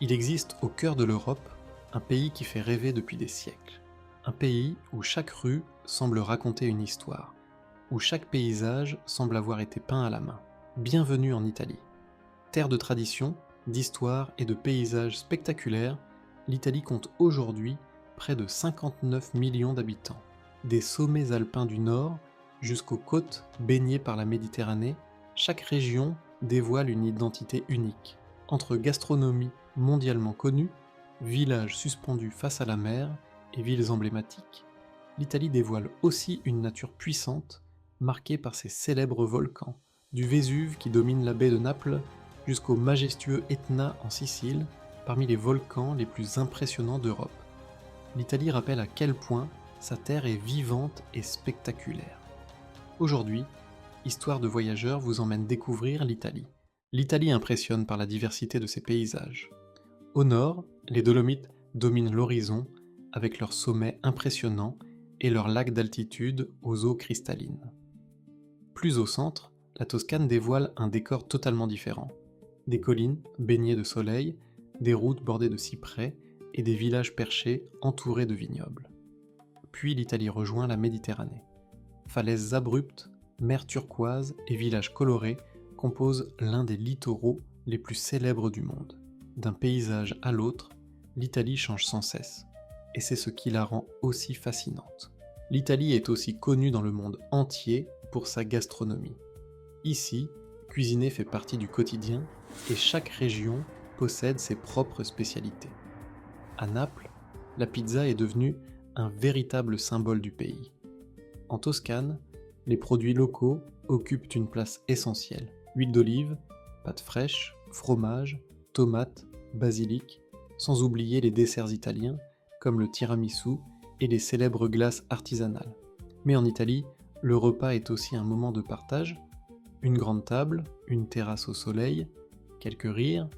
Il existe au cœur de l'Europe un pays qui fait rêver depuis des siècles. Un pays où chaque rue semble raconter une histoire, où chaque paysage semble avoir été peint à la main. Bienvenue en Italie. Terre de tradition, d'histoire et de paysages spectaculaires, l'Italie compte aujourd'hui près de 59 millions d'habitants. Des sommets alpins du nord jusqu'aux côtes baignées par la Méditerranée, chaque région dévoile une identité unique. Entre gastronomie mondialement connue, villages suspendus face à la mer et villes emblématiques, l'Italie dévoile aussi une nature puissante, marquée par ses célèbres volcans, du Vésuve qui domine la baie de Naples jusqu'au majestueux Etna en Sicile, parmi les volcans les plus impressionnants d'Europe. L'Italie rappelle à quel point sa terre est vivante et spectaculaire. Aujourd'hui, Histoire de voyageurs vous emmène découvrir l'Italie. L'Italie impressionne par la diversité de ses paysages. Au nord, les Dolomites dominent l'horizon avec leurs sommets impressionnants et leurs lacs d'altitude aux eaux cristallines. Plus au centre, la Toscane dévoile un décor totalement différent. Des collines baignées de soleil, des routes bordées de cyprès et des villages perchés entourés de vignobles. Puis l'Italie rejoint la Méditerranée. Falaises abruptes, mer turquoise et villages colorés composent l'un des littoraux les plus célèbres du monde. D'un paysage à l'autre, l'Italie change sans cesse, et c'est ce qui la rend aussi fascinante. L'Italie est aussi connue dans le monde entier pour sa gastronomie. Ici, cuisiner fait partie du quotidien, et chaque région possède ses propres spécialités. À Naples, la pizza est devenue un véritable symbole du pays. En Toscane, les produits locaux occupent une place essentielle. Huile d'olive, pâtes fraîches, fromage, tomates, basilic, sans oublier les desserts italiens comme le tiramisu et les célèbres glaces artisanales. Mais en Italie, le repas est aussi un moment de partage, une grande table, une terrasse au soleil, quelques rires,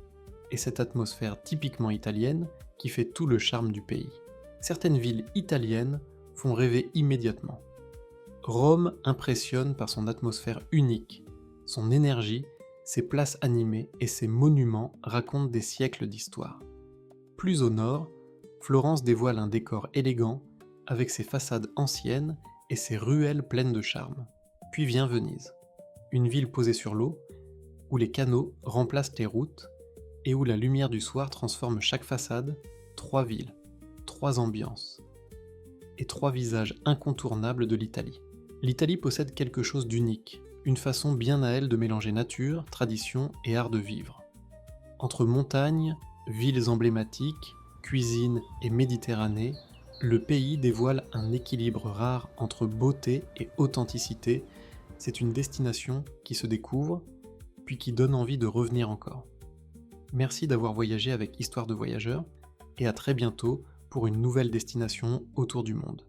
et cette atmosphère typiquement italienne qui fait tout le charme du pays. Certaines villes italiennes font rêver immédiatement. Rome impressionne par son atmosphère unique, son énergie, ses places animées et ses monuments racontent des siècles d'histoire. Plus au nord, Florence dévoile un décor élégant avec ses façades anciennes et ses ruelles pleines de charme. Puis vient Venise, une ville posée sur l'eau, où les canaux remplacent les routes et où la lumière du soir transforme chaque façade, 3 villes, 3 ambiances et 3 visages incontournables de l'Italie. L'Italie possède quelque chose d'unique, une façon bien à elle de mélanger nature, tradition et art de vivre. Entre montagnes, villes emblématiques, cuisine et Méditerranée, le pays dévoile un équilibre rare entre beauté et authenticité. C'est une destination qui se découvre, puis qui donne envie de revenir encore. Merci d'avoir voyagé avec Histoire de voyageurs, et à très bientôt pour une nouvelle destination autour du monde.